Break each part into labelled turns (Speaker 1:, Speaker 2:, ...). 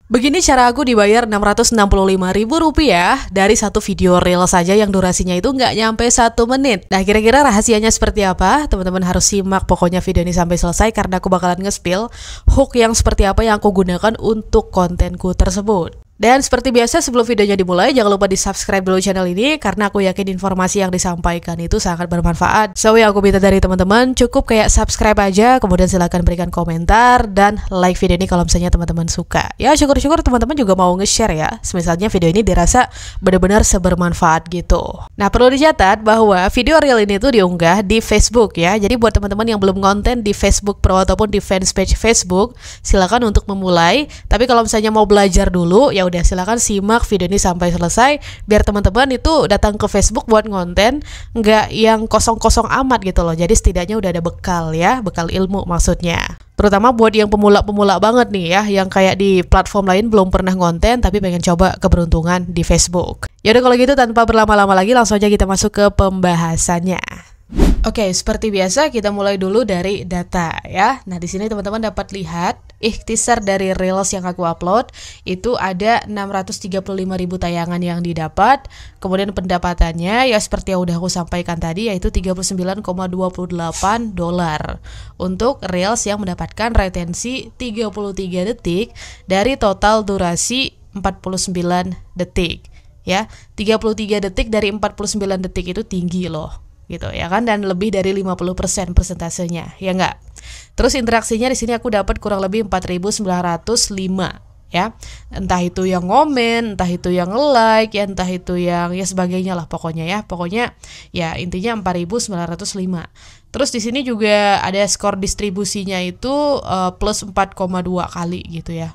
Speaker 1: Begini cara aku dibayar Rp665.000 dari satu video reel saja yang durasinya itu nggak nyampe 1 menit. Nah, kira-kira rahasianya seperti apa? Teman-teman harus simak pokoknya video ini sampai selesai karena aku bakalan nge-spill hook yang seperti apa yang aku gunakan untuk kontenku tersebut. Dan seperti biasa sebelum videonya dimulai, jangan lupa di-subscribe dulu channel ini karena aku yakin informasi yang disampaikan itu sangat bermanfaat. So, yang aku minta dari teman-teman cukup kayak subscribe aja, kemudian silahkan berikan komentar dan like video ini kalau misalnya teman-teman suka. Ya, syukur-syukur teman-teman juga mau nge-share ya, misalnya video ini dirasa benar-benar sebermanfaat gitu. Nah, perlu dicatat bahwa video reel ini tuh diunggah di Facebook ya. Jadi buat teman-teman yang belum konten di Facebook Pro ataupun di fanspage Facebook, silakan untuk memulai. Tapi kalau misalnya mau belajar dulu, ya udah silakan simak video ini sampai selesai biar teman-teman itu datang ke Facebook buat konten nggak yang kosong-kosong amat gitu loh. Jadi setidaknya udah ada bekal ya, bekal ilmu maksudnya. Terutama buat yang pemula-pemula banget nih ya, yang kayak di platform lain belum pernah konten tapi pengen coba keberuntungan di Facebook. Ya udah kalau gitu tanpa berlama-lama lagi langsung aja kita masuk ke pembahasannya. Oke, seperti biasa kita mulai dulu dari data ya. Nah, di sini teman-teman dapat lihat ikhtisar dari reels yang aku upload itu ada 635.000 tayangan yang didapat. Kemudian pendapatannya ya seperti yang udah aku sampaikan tadi yaitu $39,28 untuk reels yang mendapatkan retensi 33 detik dari total durasi 49 detik. Ya, 33 detik dari 49 detik itu tinggi loh. Gitu ya kan, dan lebih dari 50% persentasenya ya enggak. Terus interaksinya di sini aku dapat kurang lebih 4.905 ya, entah itu yang ngomen, entah itu yang like ya, entah itu yang ya sebagainya lah pokoknya ya intinya 4.905. Terus di sini juga ada skor distribusinya itu plus 4,2 kali gitu ya.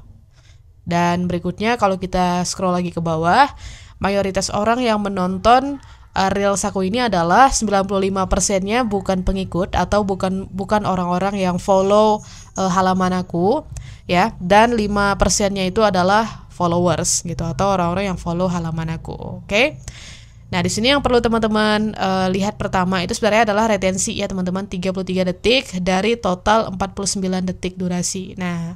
Speaker 1: Dan berikutnya kalau kita scroll lagi ke bawah, mayoritas orang yang menonton reels aku ini adalah 95%-nya bukan pengikut atau bukan orang-orang yang follow halaman aku ya, dan 5%-nya itu adalah followers gitu atau orang-orang yang follow halaman aku. Oke. Nah, di sini yang perlu teman-teman lihat pertama itu sebenarnya adalah retensi ya teman-teman, 33 detik dari total 49 detik durasi. Nah,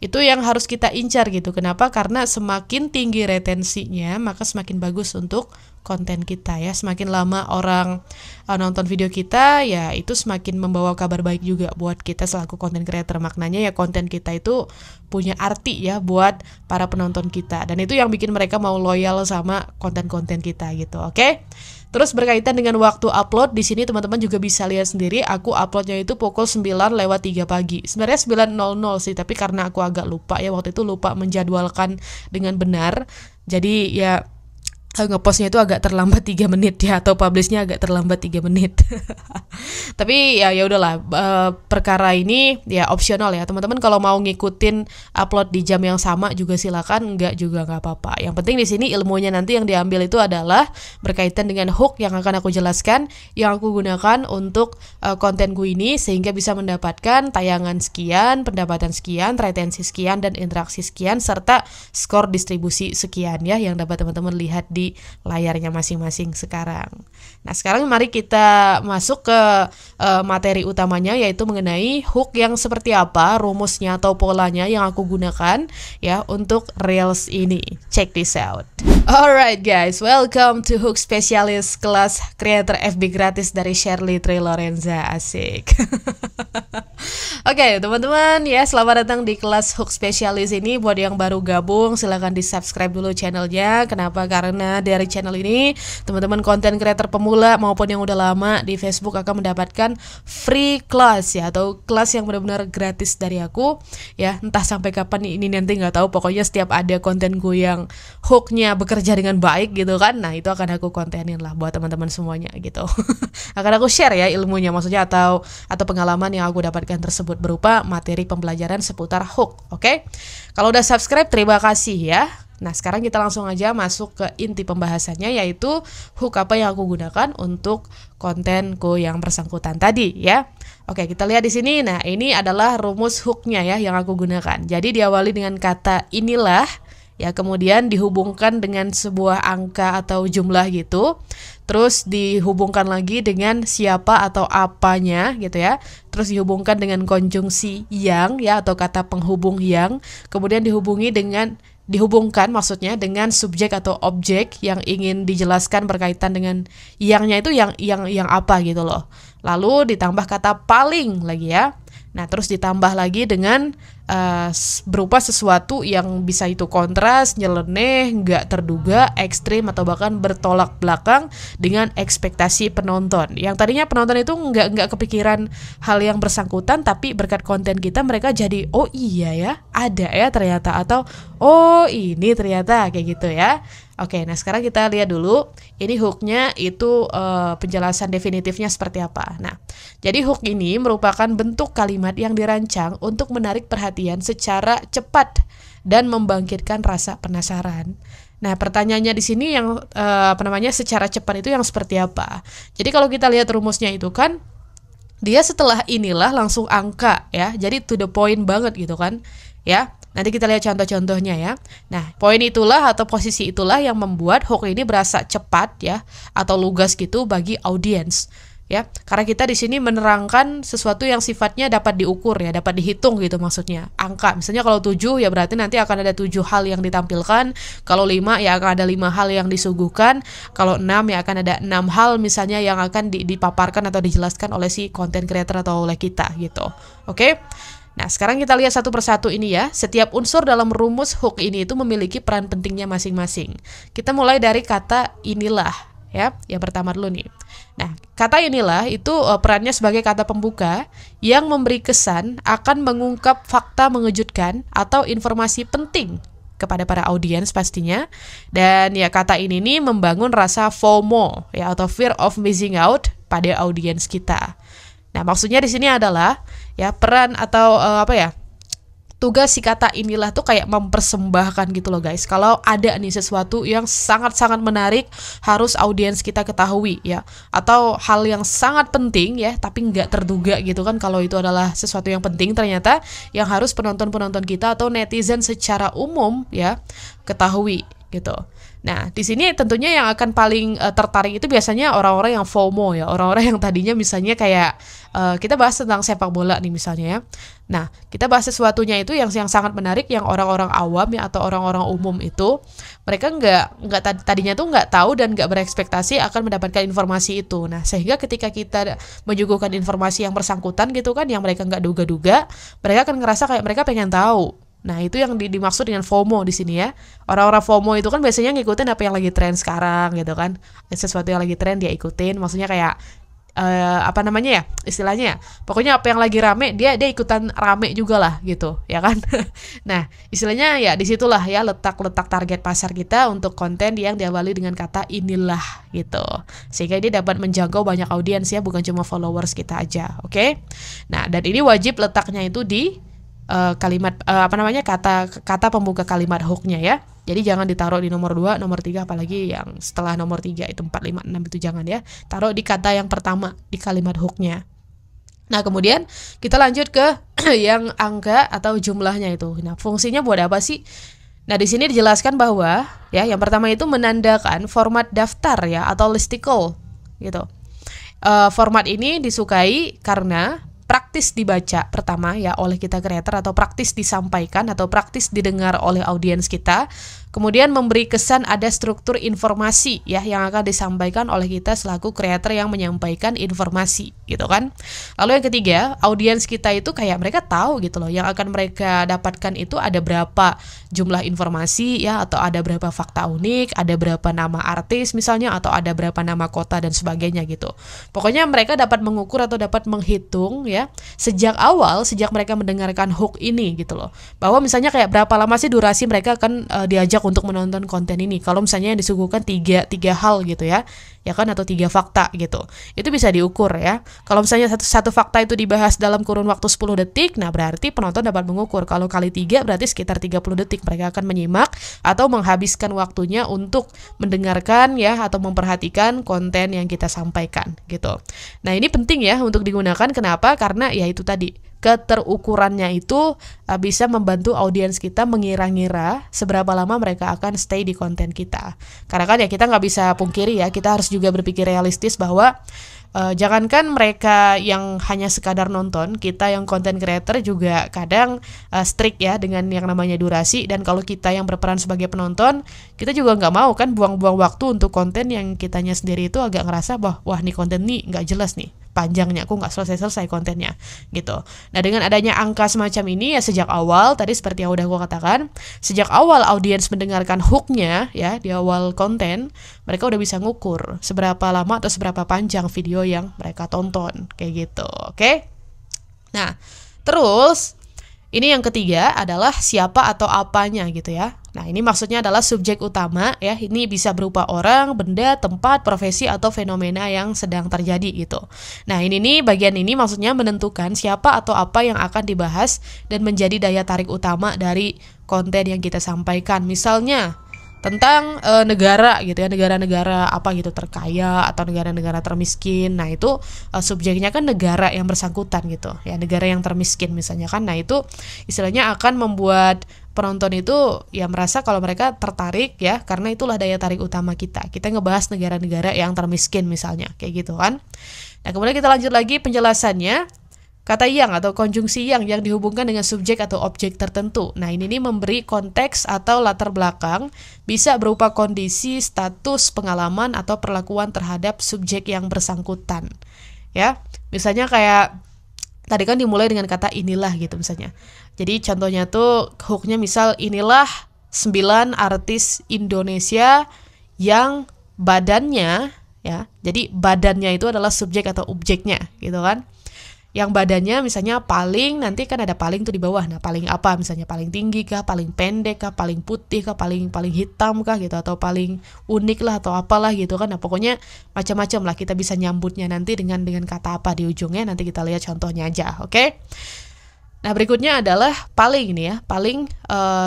Speaker 1: itu yang harus kita incar gitu. Kenapa? Karena semakin tinggi retensinya, maka semakin bagus untuk konten kita ya. Semakin lama orang nonton video kita, ya itu semakin membawa kabar baik juga buat kita selaku content creator. Maknanya ya konten kita itu punya arti ya buat para penonton kita. Dan itu yang bikin mereka mau loyal sama konten-konten kita gitu. Oke? Terus berkaitan dengan waktu upload, di sini teman-teman juga bisa lihat sendiri, aku uploadnya itu pukul 9:03 pagi. Sebenarnya 9.00 sih, tapi karena aku agak lupa ya, waktu itu lupa menjadwalkan dengan benar. Jadi ya ngepostnya itu agak terlambat 3 menit ya, atau publishnya agak terlambat 3 menit. Tapi ya udahlah, perkara ini ya opsional ya teman-teman. Kalau mau ngikutin upload di jam yang sama juga silakan, enggak juga nggak apa-apa. Yang penting di sini ilmunya nanti yang diambil itu adalah berkaitan dengan hook yang akan aku jelaskan, yang aku gunakan untuk kontenku ini sehingga bisa mendapatkan tayangan sekian, pendapatan sekian, retensi sekian, dan interaksi sekian serta skor distribusi sekian ya, yang dapat teman-teman lihat di layarnya masing-masing sekarang. Nah, sekarang mari kita masuk ke materi utamanya, yaitu mengenai hook yang seperti apa, rumusnya atau polanya yang aku gunakan ya untuk reels ini. Check this out. Alright guys, welcome to Hook Specialist, kelas creator FB gratis dari Shirley Tri Lorenza. Asik. Oke, teman-teman ya, selamat datang di kelas Hook Specialist ini. Buat yang baru gabung, silahkan di-subscribe dulu channelnya. Kenapa? Karena dari channel ini, teman-teman konten creator pemula maupun yang udah lama di Facebook akan mendapatkan free class ya, atau kelas yang benar-benar gratis dari aku ya. Entah sampai kapan ini nanti nggak tahu, pokoknya setiap ada kontenku yang hooknya bekerja dengan baik gitu kan, nah itu akan aku kontenin lah buat teman-teman semuanya gitu. Akan aku share ya ilmunya maksudnya, atau pengalaman yang aku dapatkan tersebut berupa materi pembelajaran seputar hook. Oke? Kalau udah subscribe terima kasih ya. Nah, sekarang kita langsung aja masuk ke inti pembahasannya, yaitu hook apa yang aku gunakan untuk kontenku yang bersangkutan tadi ya. Oke, kita lihat di sini. Nah, ini adalah rumus hooknya ya yang aku gunakan. Jadi diawali dengan kata inilah ya, kemudian dihubungkan dengan sebuah angka atau jumlah gitu, terus dihubungkan lagi dengan siapa atau apanya gitu ya, terus dihubungkan dengan konjungsi yang ya atau kata penghubung yang, kemudian dihubungi dengan dihubungkan maksudnya dengan subjek atau objek yang ingin dijelaskan berkaitan dengan yangnya itu yang apa gitu loh. Lalu ditambah kata paling lagi ya. Nah, terus ditambah lagi dengan berupa sesuatu yang bisa itu kontras, nyeleneh, nggak terduga, ekstrim, atau bahkan bertolak belakang dengan ekspektasi penonton. Yang tadinya penonton itu nggak kepikiran hal yang bersangkutan, tapi berkat konten kita mereka jadi, oh iya ya, ada ya ternyata, atau oh ini ternyata kayak gitu ya. Oke, nah sekarang kita lihat dulu ini hooknya itu penjelasan definitifnya seperti apa. Nah, jadi hook ini merupakan bentuk kalimat yang dirancang untuk menarik perhatian secara cepat dan membangkitkan rasa penasaran. Nah, pertanyaannya di sini yang secara cepat itu yang seperti apa? Jadi kalau kita lihat rumusnya itu kan dia setelah inilah langsung angka ya. Jadi to the point banget gitu kan. Ya. Nanti kita lihat contoh-contohnya ya. Nah, poin itulah atau posisi itulah yang membuat hook ini berasa cepat ya atau lugas gitu bagi audiens ya. Karena kita di sini menerangkan sesuatu yang sifatnya dapat diukur ya, dapat dihitung gitu maksudnya. Angka, misalnya kalau 7 ya berarti nanti akan ada 7 hal yang ditampilkan. Kalau 5 ya akan ada 5 hal yang disuguhkan. Kalau 6 ya akan ada 6 hal misalnya yang akan dipaparkan atau dijelaskan oleh si content creator atau oleh kita gitu. Oke? Nah, sekarang kita lihat satu persatu ini ya. Setiap unsur dalam rumus hook ini itu memiliki peran pentingnya masing-masing. Kita mulai dari kata inilah ya. Yang pertama dulu nih. Nah, kata inilah itu perannya sebagai kata pembuka yang memberi kesan akan mengungkap fakta mengejutkan atau informasi penting kepada para audiens pastinya. Dan ya kata ini nih membangun rasa FOMO ya atau fear of missing out pada audiens kita. Nah, maksudnya di sini adalah ya peran atau tugas si kata inilah tuh kayak mempersembahkan gitu loh guys. Kalau ada nih sesuatu yang sangat-sangat menarik harus audiens kita ketahui ya, atau hal yang sangat penting ya tapi nggak terduga gitu kan, kalau itu adalah sesuatu yang penting ternyata yang harus penonton-penonton kita atau netizen secara umum ya ketahui gitu. Nah, di sini tentunya yang akan paling tertarik itu biasanya orang-orang yang FOMO ya, orang-orang yang tadinya misalnya kayak kita bahas tentang sepak bola nih misalnya ya. Nah, kita bahas sesuatunya itu yang sangat menarik, yang orang-orang awam ya atau orang-orang umum itu mereka tadinya tuh nggak tahu dan nggak berekspektasi akan mendapatkan informasi itu. Nah, sehingga ketika kita menyuguhkan informasi yang bersangkutan gitu kan, yang mereka nggak duga-duga, mereka akan ngerasa kayak mereka pengen tahu. Nah, itu yang dimaksud dengan FOMO di sini ya. Orang-orang FOMO itu kan biasanya ngikutin apa yang lagi tren sekarang gitu kan. Sesuatu yang lagi tren dia ikutin, maksudnya kayak istilahnya ya. Pokoknya apa yang lagi rame dia ikutan rame juga lah gitu, ya kan? Nah, istilahnya ya disitulah ya letak target pasar kita untuk konten yang diawali dengan kata inilah gitu. Sehingga dia dapat menjangkau banyak audiens ya, bukan cuma followers kita aja, oke? Nah, dan ini wajib letaknya itu di kalimat kata pembuka kalimat hooknya ya. Jadi jangan ditaruh di nomor 2, nomor 3, apalagi yang setelah nomor 3 itu 4, 5, 6 itu jangan ya. Taruh di kata yang pertama di kalimat hooknya. Nah, kemudian kita lanjut ke yang angka atau jumlahnya itu. Nah, fungsinya buat apa sih? Nah, di sini dijelaskan bahwa ya yang pertama itu menandakan format daftar ya atau listicle gitu. Format ini disukai karena praktis dibaca pertama ya oleh kita creator, atau praktis disampaikan atau praktis didengar oleh audiens kita. Kemudian memberi kesan ada struktur informasi ya yang akan disampaikan oleh kita selaku creator yang menyampaikan informasi gitu kan. Lalu yang ketiga, audiens kita itu kayak mereka tahu gitu loh, yang akan mereka dapatkan itu ada berapa jumlah informasi ya, atau ada berapa fakta unik, ada berapa nama artis misalnya, atau ada berapa nama kota dan sebagainya gitu. Pokoknya mereka dapat mengukur atau dapat menghitung ya sejak awal, sejak mereka mendengarkan hook ini gitu loh, bahwa misalnya kayak berapa lama sih durasi mereka akan diajak untuk menonton konten ini. Kalau misalnya yang disuguhkan tiga hal gitu ya kan, atau 3 fakta gitu, itu bisa diukur ya. Kalau misalnya satu fakta itu dibahas dalam kurun waktu 10 detik, nah berarti penonton dapat mengukur kalau kali 3 berarti sekitar 30 detik mereka akan menyimak atau menghabiskan waktunya untuk mendengarkan ya atau memperhatikan konten yang kita sampaikan gitu. Nah, ini penting ya untuk digunakan. Kenapa? Karena ya itu tadi, keterukurannya itu bisa membantu audiens kita mengira-ngira seberapa lama mereka akan stay di konten kita. Karena kan ya kita nggak bisa pungkiri ya, kita harus juga berpikir realistis bahwa Jangankan mereka yang hanya sekadar nonton, kita yang content creator juga kadang strict ya dengan yang namanya durasi. Dan kalau kita yang berperan sebagai penonton, kita juga nggak mau kan buang-buang waktu untuk konten yang kitanya sendiri itu agak ngerasa bahwa wah nih konten nih nggak jelas nih panjangnya, aku nggak selesai-selesai kontennya gitu. Nah dengan adanya angka semacam ini ya sejak awal tadi seperti yang udah aku katakan, sejak awal audiens mendengarkan hooknya ya di awal konten, mereka udah bisa ngukur seberapa lama atau seberapa panjang video yang mereka tonton kayak gitu. Oke? Nah terus ini yang ketiga adalah siapa atau apanya gitu ya. Nah ini maksudnya adalah subjek utama ya. Ini bisa berupa orang, benda, tempat, profesi atau fenomena yang sedang terjadi gitu. Nah ini nih bagian ini maksudnya menentukan siapa atau apa yang akan dibahas dan menjadi daya tarik utama dari konten yang kita sampaikan. Misalnya tentang negara gitu ya, negara-negara apa gitu terkaya atau negara-negara termiskin. Nah itu subjeknya kan negara yang bersangkutan gitu ya, negara yang termiskin misalnya kan. Nah itu istilahnya akan membuat penonton itu ya merasa kalau mereka tertarik ya, karena itulah daya tarik utama kita ngebahas negara-negara yang termiskin misalnya kayak gitu kan. Nah kemudian kita lanjut lagi penjelasannya. Kata yang atau konjungsi yang dihubungkan dengan subjek atau objek tertentu. Nah ini nih memberi konteks atau latar belakang, bisa berupa kondisi, status, pengalaman, atau perlakuan terhadap subjek yang bersangkutan. Ya, misalnya kayak tadi kan dimulai dengan kata inilah gitu misalnya. Jadi contohnya tuh hooknya misal inilah 9 artis Indonesia yang badannya ya. Jadi badannya itu adalah subjek atau objeknya gitu kan. Yang badannya misalnya paling, nanti kan ada paling tuh di bawah. Nah paling apa misalnya, paling tinggi kah, paling pendek kah, paling putih kah, paling hitam kah gitu, atau paling unik lah atau apalah gitu kan. Nah pokoknya macam-macam lah, kita bisa nyambutnya nanti dengan kata apa di ujungnya. Nanti kita lihat contohnya aja, oke? Nah berikutnya adalah paling ini ya, paling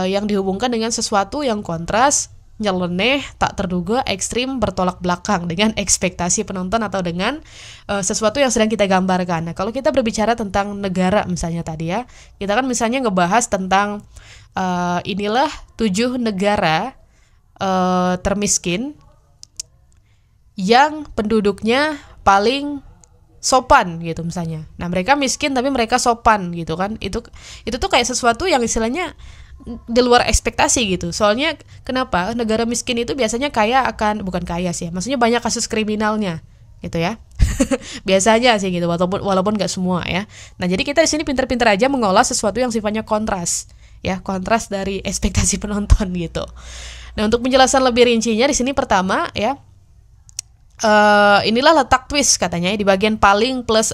Speaker 1: yang dihubungkan dengan sesuatu yang kontras, nyeleneh, tak terduga, ekstrim, bertolak belakang dengan ekspektasi penonton atau dengan sesuatu yang sedang kita gambarkan. Nah kalau kita berbicara tentang negara misalnya tadi ya, kita kan misalnya ngebahas tentang inilah 7 negara termiskin yang penduduknya paling sopan gitu misalnya. Nah mereka miskin tapi mereka sopan gitu kan. Itu tuh kayak sesuatu yang istilahnya di luar ekspektasi gitu. Soalnya kenapa? Negara miskin itu biasanya bukan kaya sih, maksudnya banyak kasus kriminalnya gitu ya. Biasanya sih gitu, walaupun nggak semua ya. Nah jadi kita di sini pinter-pinter aja mengolah sesuatu yang sifatnya kontras ya, kontras dari ekspektasi penonton gitu. Nah untuk penjelasan lebih rincinya di sini pertama ya, inilah letak twist katanya di bagian paling plus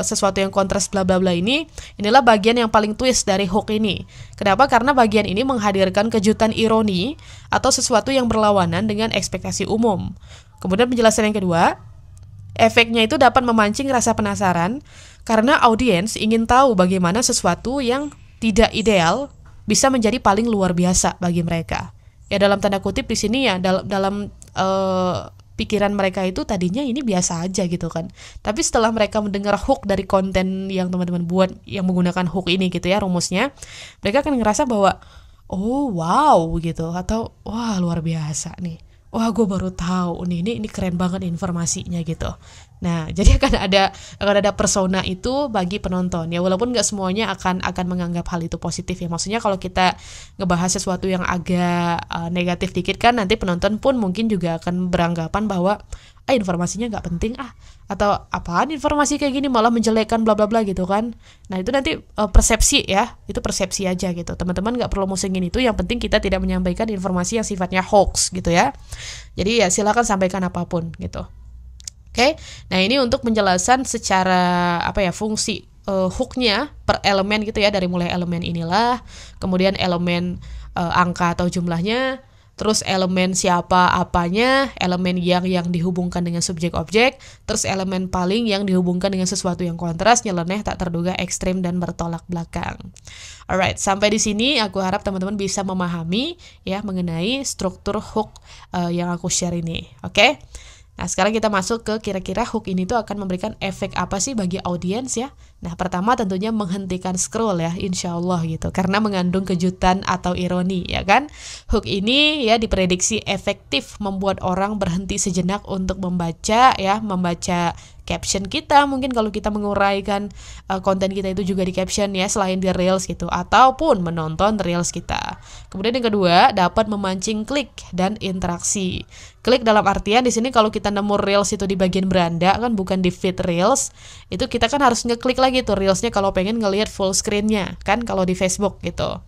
Speaker 1: sesuatu yang kontras bla bla bla inilah bagian yang paling twist dari hook ini. Kenapa? Karena bagian ini menghadirkan kejutan ironi atau sesuatu yang berlawanan dengan ekspektasi umum. Kemudian penjelasan yang kedua, efeknya itu dapat memancing rasa penasaran karena audiens ingin tahu bagaimana sesuatu yang tidak ideal bisa menjadi paling luar biasa bagi mereka. Ya dalam tanda kutip di sini ya, dalam pikiran mereka itu tadinya ini biasa aja gitu kan. Tapi setelah mereka mendengar hook dari konten yang teman-teman buat yang menggunakan hook ini gitu ya rumusnya, mereka akan ngerasa bahwa oh wow gitu, atau wah luar biasa nih. Wah gue baru tahu nih, ini keren banget informasinya gitu. Nah jadi akan ada persona itu bagi penonton ya, walaupun nggak semuanya akan menganggap hal itu positif ya. Maksudnya kalau kita ngebahas sesuatu yang agak negatif dikit kan, nanti penonton pun mungkin juga akan beranggapan bahwa informasinya nggak penting atau apaan informasi kayak gini malah menjelekkan bla bla bla gitu kan. Nah itu nanti persepsi ya, itu persepsi aja gitu. Teman-teman nggak perlu musingin itu, yang penting kita tidak menyampaikan informasi yang sifatnya hoax gitu ya. Jadi ya silakan sampaikan apapun gitu. Oke, nah ini untuk penjelasan secara fungsi hooknya per elemen gitu ya, dari mulai elemen inilah, kemudian elemen angka atau jumlahnya, terus elemen siapa apanya, elemen yang dihubungkan dengan subjek objek, terus elemen paling yang dihubungkan dengan sesuatu yang kontras, nyeleneh, tak terduga, ekstrem, dan bertolak belakang. Alright, sampai di sini aku harap teman-teman bisa memahami ya mengenai struktur hook yang aku share ini. Oke? Nah sekarang kita masuk ke kira-kira hook ini tuh akan memberikan efek apa sih bagi audiens ya. Nah pertama tentunya menghentikan scroll ya, insya Allah gitu, karena mengandung kejutan atau ironi ya kan. Hook ini ya diprediksi efektif membuat orang berhenti sejenak untuk membaca caption kita, mungkin kalau kita menguraikan konten kita itu juga di caption ya, selain di reels gitu, ataupun menonton reels kita. Kemudian yang kedua, dapat memancing klik dan interaksi. Klik dalam artian di sini kalau kita nemu reels itu di bagian beranda kan, bukan di feed reels, itu kita kan harus ngeklik lagi tuh reelsnya kalau pengen ngelihat full screennya kan, kalau di Facebook gitu.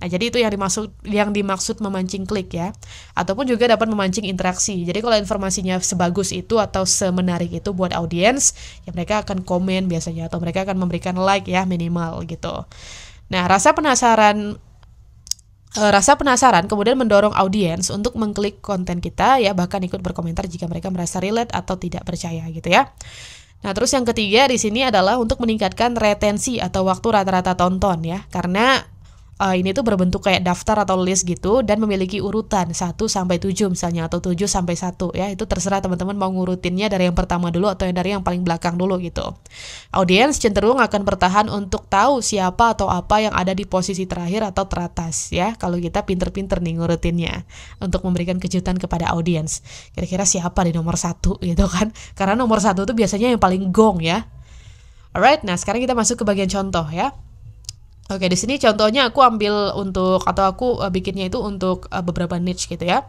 Speaker 1: Nah, jadi itu yang dimaksud memancing klik ya. Ataupun juga dapat memancing interaksi. Jadi kalau informasinya sebagus itu atau semenarik itu buat audiens, ya mereka akan komen biasanya, atau mereka akan memberikan like ya, minimal gitu. Nah, rasa penasaran kemudian mendorong audiens untuk mengklik konten kita ya, bahkan ikut berkomentar jika mereka merasa relate atau tidak percaya gitu ya. Nah, terus yang ketiga di sini adalah untuk meningkatkan retensi atau waktu rata-rata tonton ya. Karena ini tuh berbentuk kayak daftar atau list gitu dan memiliki urutan 1-7 misalnya, atau 7-1 ya. Itu terserah teman-teman mau ngurutinnya dari yang pertama dulu atau dari yang paling belakang dulu gitu. Audiens cenderung akan bertahan untuk tahu siapa atau apa yang ada di posisi terakhir atau teratas ya, kalau kita pinter-pinter nih ngurutinnya untuk memberikan kejutan kepada audiens. Kira-kira siapa di nomor 1 gitu kan, karena nomor 1 tuh biasanya yang paling gong ya. Alright, nah sekarang kita masuk ke bagian contoh ya. Oke, di sini contohnya aku ambil aku bikinnya itu untuk beberapa niche gitu ya.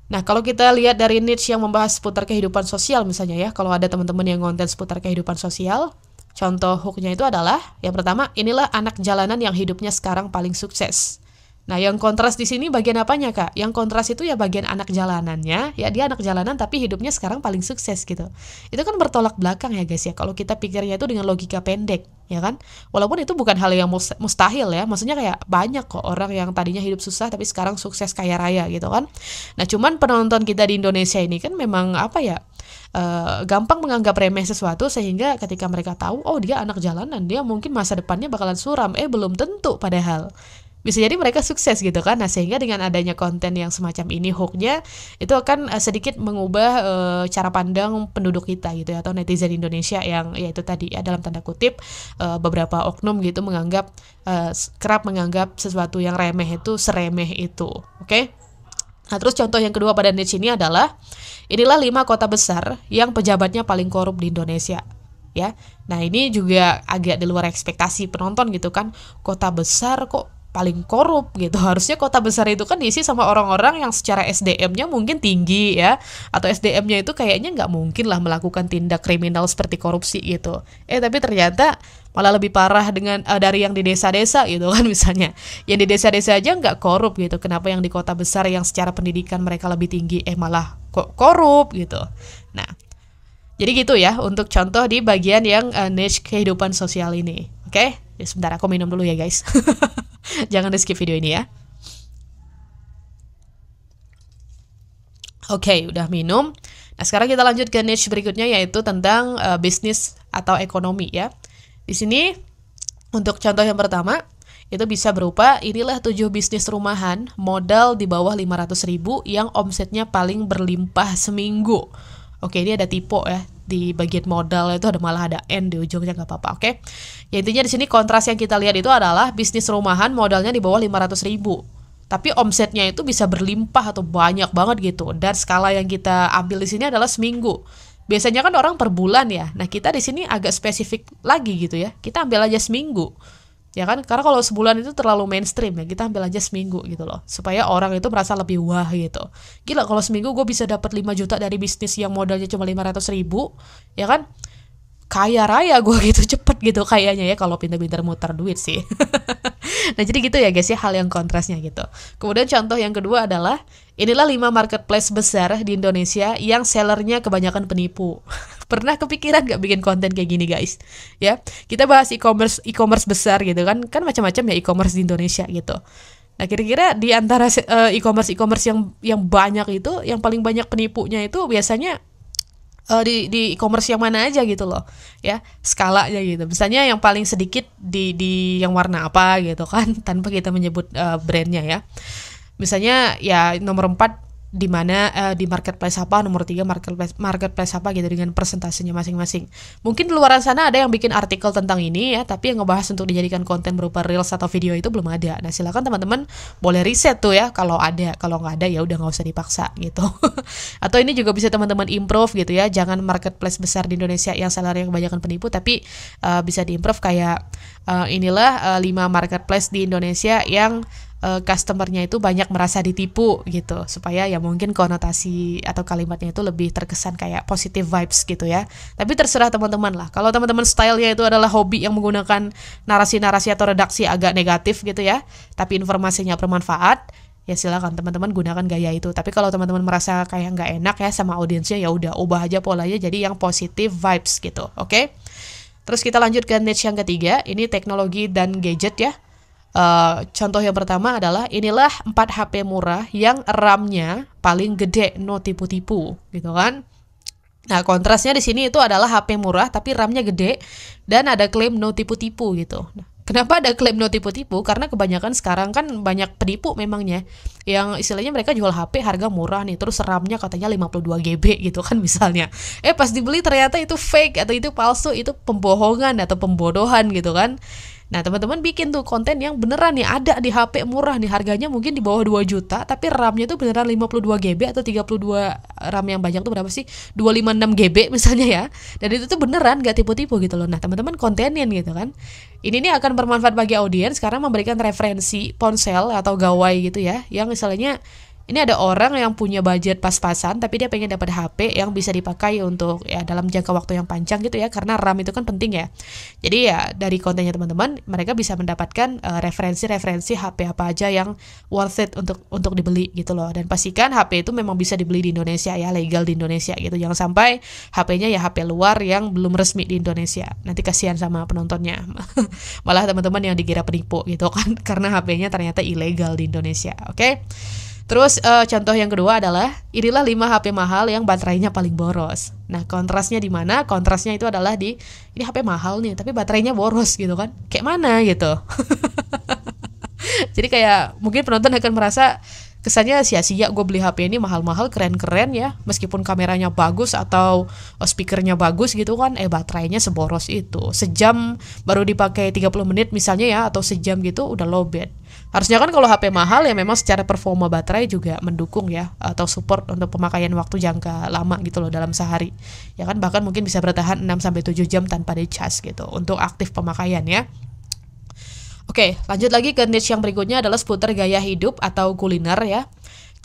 Speaker 1: Nah, kalau kita lihat dari niche yang membahas seputar kehidupan sosial misalnya ya, kalau ada teman-teman yang konten seputar kehidupan sosial, contoh hooknya itu adalah yang pertama, inilah anak jalanan yang hidupnya sekarang paling sukses. Nah, yang kontras di sini bagian apanya, Kak? Yang kontras itu ya bagian anak jalanannya, ya dia anak jalanan tapi hidupnya sekarang paling sukses gitu. Itu kan bertolak belakang ya guys ya, kalau kita pikirnya itu dengan logika pendek, ya kan? Walaupun itu bukan hal yang mustahil ya, maksudnya kayak banyak kok orang yang tadinya hidup susah tapi sekarang sukses kaya raya gitu kan. Nah, cuman penonton kita di Indonesia ini kan memang gampang menganggap remeh sesuatu, sehingga ketika mereka tahu, oh dia anak jalanan, dia mungkin masa depannya bakalan suram, belum tentu padahal. Bisa jadi mereka sukses gitu kan. Nah, sehingga dengan adanya konten yang semacam ini, hooknya itu akan sedikit mengubah cara pandang penduduk kita gitu ya, atau netizen Indonesia yang yaitu tadi ya, dalam tanda kutip beberapa oknum gitu kerap menganggap sesuatu yang remeh itu seremeh itu. Oke? Nah, terus contoh yang kedua pada niche ini adalah inilah 5 kota besar yang pejabatnya paling korup di Indonesia. Ya. Nah, ini juga agak di luar ekspektasi penonton gitu kan. Kota besar kok paling korup gitu. Harusnya kota besar itu kan diisi sama orang-orang yang secara SDM-nya mungkin tinggi ya, atau SDM-nya itu kayaknya nggak mungkin lah melakukan tindak kriminal seperti korupsi gitu. Tapi ternyata malah lebih parah dari yang di desa-desa gitu kan. Misalnya yang di desa-desa aja nggak korup gitu, kenapa yang di kota besar yang secara pendidikan mereka lebih tinggi malah kok korup gitu. Nah, jadi gitu ya untuk contoh di bagian yang niche kehidupan sosial ini. Oke? Sebentar aku minum dulu ya guys. Jangan di skip video ini ya. Oke, udah minum. Nah, sekarang kita lanjut ke niche berikutnya, yaitu tentang bisnis atau ekonomi ya. Di sini untuk contoh yang pertama itu bisa berupa inilah 7 bisnis rumahan modal di bawah 500.000 yang omsetnya paling berlimpah seminggu. Oke, ini ada tipe ya. Di bagian modal itu malah ada N di ujungnya, nggak apa-apa, oke? Ya, intinya di sini kontras yang kita lihat itu adalah bisnis rumahan modalnya di bawah 500.000, tapi omsetnya itu bisa berlimpah atau banyak banget gitu. Dan skala yang kita ambil di sini adalah seminggu. Biasanya kan orang per bulan ya. Nah, kita di sini agak spesifik lagi gitu ya. Kita ambil aja seminggu. Ya kan, karena kalau sebulan itu terlalu mainstream ya, kita ambil aja seminggu gitu loh, supaya orang itu merasa lebih wah gitu. Gila, kalau seminggu gue bisa dapat 5 juta dari bisnis yang modalnya cuma 500.000, ya kan, kaya raya gue gitu, cepet gitu kayaknya ya, kalau pintar-pintar muter duit sih. Nah, jadi gitu ya guys ya, hal yang kontrasnya gitu. Kemudian contoh yang kedua adalah inilah 5 marketplace besar di Indonesia yang sellernya kebanyakan penipu. Pernah kepikiran gak bikin konten kayak gini guys? Ya, kita bahas e-commerce besar gitu kan macam-macam ya e-commerce di Indonesia gitu. Nah, kira-kira di antara e-commerce yang banyak itu, yang paling banyak penipunya itu biasanya di e-commerce yang mana aja gitu loh ya, skalanya gitu. Misalnya yang paling sedikit di yang warna apa gitu kan, tanpa kita menyebut brandnya ya. Misalnya ya nomor 4 di mana di marketplace apa, nomor 3 marketplace apa gitu dengan persentasenya masing-masing. Mungkin di luar sana ada yang bikin artikel tentang ini ya, tapi yang ngebahas untuk dijadikan konten berupa reels atau video itu belum ada. Nah, silakan teman-teman boleh riset tuh ya kalau ada. Kalau nggak ada ya udah nggak usah dipaksa gitu. Atau ini juga bisa teman-teman improve gitu ya. Jangan marketplace besar di Indonesia yang salary kebanyakan penipu, tapi bisa diimprove kayak inilah 5 marketplace di Indonesia yang customernya itu banyak merasa ditipu gitu, supaya ya mungkin konotasi atau kalimatnya itu lebih terkesan kayak positive vibes gitu ya. Tapi terserah teman-teman lah. Kalau teman-teman stylenya itu adalah hobi yang menggunakan narasi-narasi atau redaksi agak negatif gitu ya, tapi informasinya bermanfaat, ya silakan teman-teman gunakan gaya itu. Tapi kalau teman-teman merasa kayak nggak enak ya sama audiensnya, ya udah ubah aja polanya jadi yang positive vibes gitu. Oke? Terus kita lanjut ke niche yang ketiga, ini teknologi dan gadget ya. Contoh yang pertama adalah inilah 4 HP murah yang RAM-nya paling gede, no tipu-tipu gitu kan. Nah, kontrasnya di sini itu adalah HP murah tapi RAM-nya gede dan ada klaim no tipu-tipu gitu. Nah, kenapa ada klaim no tipu-tipu? Karena kebanyakan sekarang kan banyak penipu memangnya yang istilahnya mereka jual HP harga murah nih, terus RAM-nya katanya 52 GB gitu kan misalnya. Pas dibeli ternyata itu fake atau itu palsu, itu pembohongan atau pembodohan gitu kan. Nah, teman-teman bikin tuh konten yang beneran nih ada di HP murah nih, harganya mungkin di bawah 2 juta, tapi RAM-nya tuh beneran 52 GB atau 32 RAM yang banyak tuh berapa sih? 256 GB misalnya ya. Dan itu tuh beneran gak tipu-tipu gitu loh. Nah, teman-teman kontenin gitu kan. Ini nih akan bermanfaat bagi audiens karena memberikan referensi ponsel atau gawai gitu ya, yang misalnya ini ada orang yang punya budget pas-pasan tapi dia pengen dapat HP yang bisa dipakai untuk ya dalam jangka waktu yang panjang gitu ya, karena RAM itu kan penting ya. Jadi ya dari kontennya teman-teman mereka bisa mendapatkan referensi-referensi HP apa aja yang worth it untuk dibeli gitu loh. Dan pastikan HP itu memang bisa dibeli di Indonesia ya, legal di Indonesia gitu. Jangan sampai HP-nya ya HP luar yang belum resmi di Indonesia. Nanti kasihan sama penontonnya. Malah teman-teman yang dikira penipu gitu kan karena HP-nya ternyata ilegal di Indonesia. Oke? Terus contoh yang kedua adalah inilah 5 HP mahal yang baterainya paling boros. Nah, kontrasnya di mana? Kontrasnya itu adalah di ini HP mahal nih tapi baterainya boros gitu kan. Kayak mana gitu. Jadi kayak mungkin penonton akan merasa kesannya sia-sia gue beli HP ini mahal-mahal, keren-keren ya, meskipun kameranya bagus atau speakernya bagus gitu kan, baterainya seboros itu. Sejam baru dipakai 30 menit misalnya ya, atau sejam gitu udah lowbat. Harusnya kan kalau HP mahal ya memang secara performa baterai juga mendukung ya, atau support untuk pemakaian waktu jangka lama gitu loh dalam sehari. Ya kan bahkan mungkin bisa bertahan 6-7 jam tanpa di-charge gitu untuk aktif pemakaian ya. Oke, lanjut lagi ke niche yang berikutnya adalah seputar gaya hidup atau kuliner ya.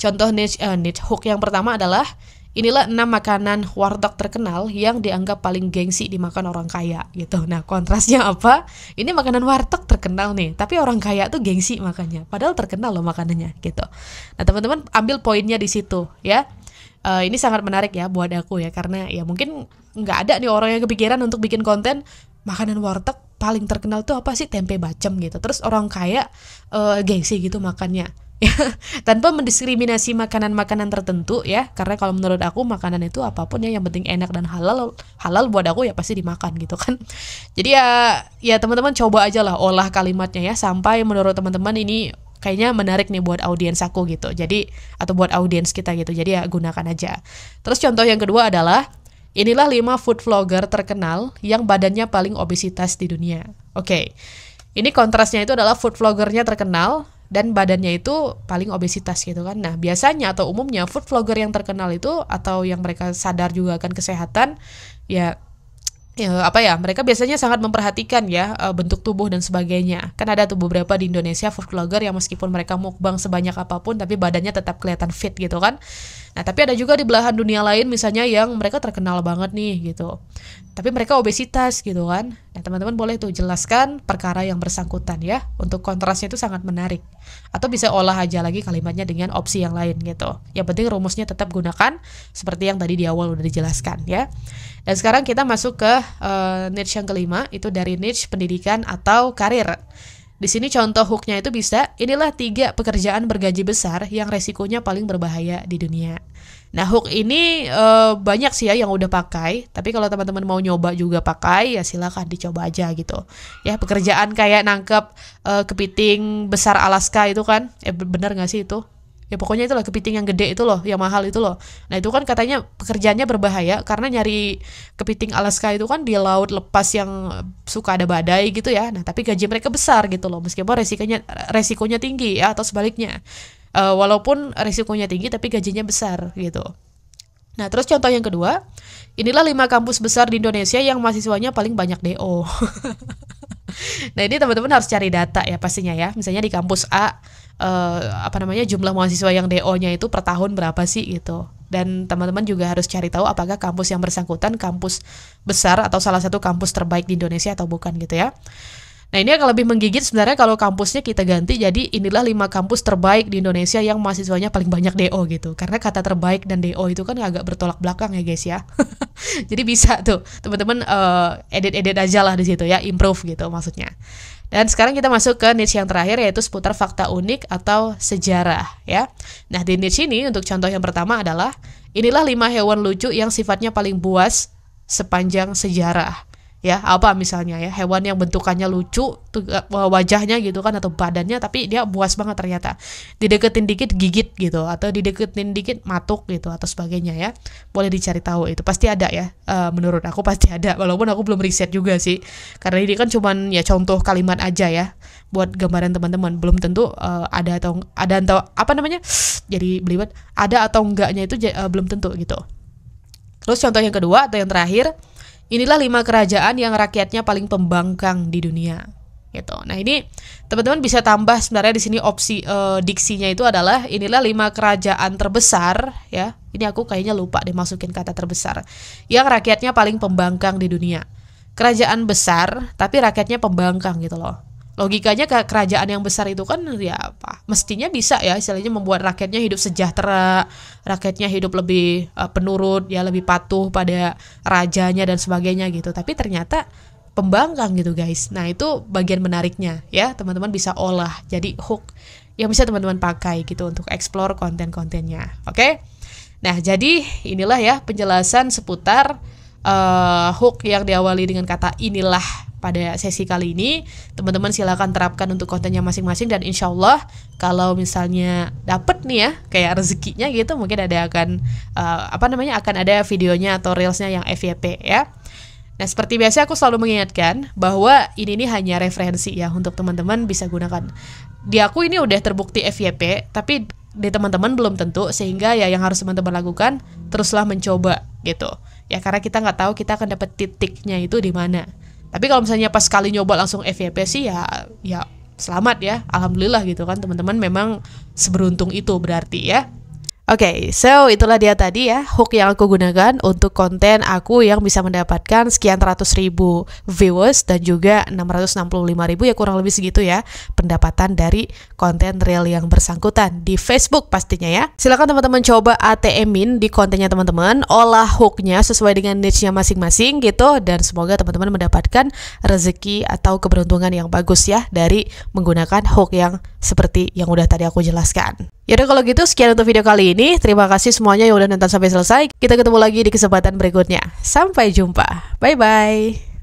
Speaker 1: Contoh niche hook yang pertama adalah inilah 6 makanan warteg terkenal yang dianggap paling gengsi dimakan orang kaya gitu. Nah, kontrasnya apa? Ini makanan warteg terkenal nih, tapi orang kaya tuh gengsi makannya. Padahal terkenal loh makanannya gitu. Nah, teman-teman ambil poinnya di situ ya. Ini sangat menarik ya buat aku ya, karena ya mungkin nggak ada nih orang yang kepikiran untuk bikin konten makanan warteg paling terkenal tuh apa sih, tempe bacem gitu. Terus orang kaya gengsi gitu makannya. Tanpa mendiskriminasi makanan-makanan tertentu ya, karena kalau menurut aku makanan itu apapun ya yang penting enak dan halal buat aku ya pasti dimakan gitu kan. Jadi ya teman-teman coba aja lah olah kalimatnya ya sampai menurut teman-teman ini kayaknya menarik nih buat audiens aku gitu. Jadi atau buat audiens kita gitu. Jadi ya gunakan aja. Terus contoh yang kedua adalah inilah 5 food vlogger terkenal yang badannya paling obesitas di dunia. Oke. Ini kontrasnya itu adalah food vloggernya terkenal dan badannya itu paling obesitas gitu kan. Nah, biasanya atau umumnya food vlogger yang terkenal itu atau yang mereka sadar juga akan kesehatan ya mereka biasanya sangat memperhatikan ya bentuk tubuh dan sebagainya. Kan ada tuh beberapa di Indonesia food vlogger yang meskipun mereka mukbang sebanyak apapun tapi badannya tetap kelihatan fit gitu kan. Nah, tapi ada juga di belahan dunia lain misalnya yang mereka terkenal banget nih gitu, tapi mereka obesitas gitu kan. Nah, teman-teman boleh tuh jelaskan perkara yang bersangkutan ya. Untuk kontrasnya itu sangat menarik. Atau bisa olah aja lagi kalimatnya dengan opsi yang lain gitu. Yang penting rumusnya tetap gunakan seperti yang tadi di awal udah dijelaskan ya. Dan sekarang kita masuk ke niche yang kelima, itu dari niche pendidikan atau karir. Di sini contoh hooknya itu bisa, inilah 3 pekerjaan bergaji besar yang resikonya paling berbahaya di dunia. Nah, hook ini banyak sih ya yang udah pakai, tapi kalau teman-teman mau nyoba juga pakai, ya silakan dicoba aja gitu. Ya, pekerjaan kayak nangkep kepiting besar Alaska itu kan, bener nggak sih itu? Ya pokoknya itu loh, kepiting yang gede itu loh, yang mahal itu loh. Nah itu kan katanya pekerjaannya berbahaya karena nyari kepiting Alaska itu kan di laut lepas yang suka ada badai gitu ya. Nah tapi gaji mereka besar gitu loh, meskipun resikonya tinggi ya, atau sebaliknya. Walaupun resikonya tinggi tapi gajinya besar gitu. Nah terus contoh yang kedua, inilah 5 kampus besar di Indonesia yang mahasiswanya paling banyak DO. Nah ini teman-teman harus cari data ya pastinya ya. Misalnya di kampus A, jumlah mahasiswa yang DO-nya itu per tahun berapa sih gitu. Dan teman-teman juga harus cari tahu apakah kampus yang bersangkutan kampus besar atau salah satu kampus terbaik di Indonesia atau bukan gitu ya. Nah ini akan lebih menggigit sebenarnya kalau kampusnya kita ganti jadi inilah 5 kampus terbaik di Indonesia yang mahasiswanya paling banyak DO gitu. Karena kata terbaik dan DO itu kan agak bertolak belakang ya guys ya. Jadi bisa tuh teman-teman edit-edit aja lah di situ ya, improve gitu maksudnya. Dan sekarang kita masuk ke niche yang terakhir, yaitu seputar fakta unik atau sejarah ya. Nah di niche ini untuk contoh yang pertama adalah inilah 5 hewan lucu yang sifatnya paling buas sepanjang sejarah. Ya, apa misalnya ya, hewan yang bentukannya lucu tuh, wajahnya gitu kan atau badannya, tapi dia buas banget ternyata. Dideketin dikit gigit gitu, atau dideketin dikit matuk gitu atau sebagainya ya. Boleh dicari tahu, itu pasti ada ya. Menurut aku pasti ada, walaupun aku belum riset juga sih. Karena ini kan cuman ya contoh kalimat aja ya buat gambaran teman-teman. Belum tentu ada atau jadi belibet, ada atau enggaknya itu belum tentu gitu. Terus contoh yang kedua atau yang terakhir, inilah 5 kerajaan yang rakyatnya paling pembangkang di dunia. Gitu. Nah ini teman-teman bisa tambah sebenarnya di sini opsi diksinya itu adalah inilah 5 kerajaan terbesar ya. Ini aku kayaknya lupa deh masukin kata terbesar. Yang rakyatnya paling pembangkang di dunia. Kerajaan besar tapi rakyatnya pembangkang gitu loh. Logikanya kerajaan yang besar itu kan ya apa? Mestinya bisa ya istilahnya membuat rakyatnya hidup sejahtera, rakyatnya hidup lebih penurut ya, lebih patuh pada rajanya dan sebagainya gitu. Tapi ternyata pembangkang gitu guys. Nah itu bagian menariknya ya, teman-teman bisa olah jadi hook yang bisa teman-teman pakai gitu untuk explore konten-kontennya. Oke? Nah jadi inilah ya penjelasan seputar hook yang diawali dengan kata inilah pada sesi kali ini. Teman-teman silakan terapkan untuk kontennya masing-masing, dan insya Allah kalau misalnya dapet nih ya kayak rezekinya gitu, mungkin akan ada videonya atau reelsnya yang FYP ya. Nah seperti biasa aku selalu mengingatkan bahwa ini hanya referensi ya, untuk teman-teman bisa gunakan. Di aku ini udah terbukti FYP, tapi di teman-teman belum tentu, sehingga ya yang harus teman-teman lakukan teruslah mencoba gitu ya, karena kita nggak tahu kita akan dapat titiknya itu di mana. Tapi kalau misalnya pas sekali nyoba langsung FYP sih ya selamat ya, alhamdulillah gitu kan, teman-teman memang seberuntung itu berarti ya. Oke, so itulah dia tadi ya hook yang aku gunakan untuk konten aku yang bisa mendapatkan sekian ratus ribu viewers dan juga 665.000 ya, kurang lebih segitu ya pendapatan dari konten reel yang bersangkutan di Facebook pastinya ya. Silakan teman-teman coba ATM-in di kontennya teman-teman, olah hooknya sesuai dengan niche-nya masing-masing gitu, dan semoga teman-teman mendapatkan rezeki atau keberuntungan yang bagus ya dari menggunakan hook yang seperti yang udah tadi aku jelaskan. Yaudah kalau gitu sekian untuk video kali ini. Terima kasih semuanya yang udah nonton sampai selesai. Kita ketemu lagi di kesempatan berikutnya. Sampai jumpa. Bye-bye.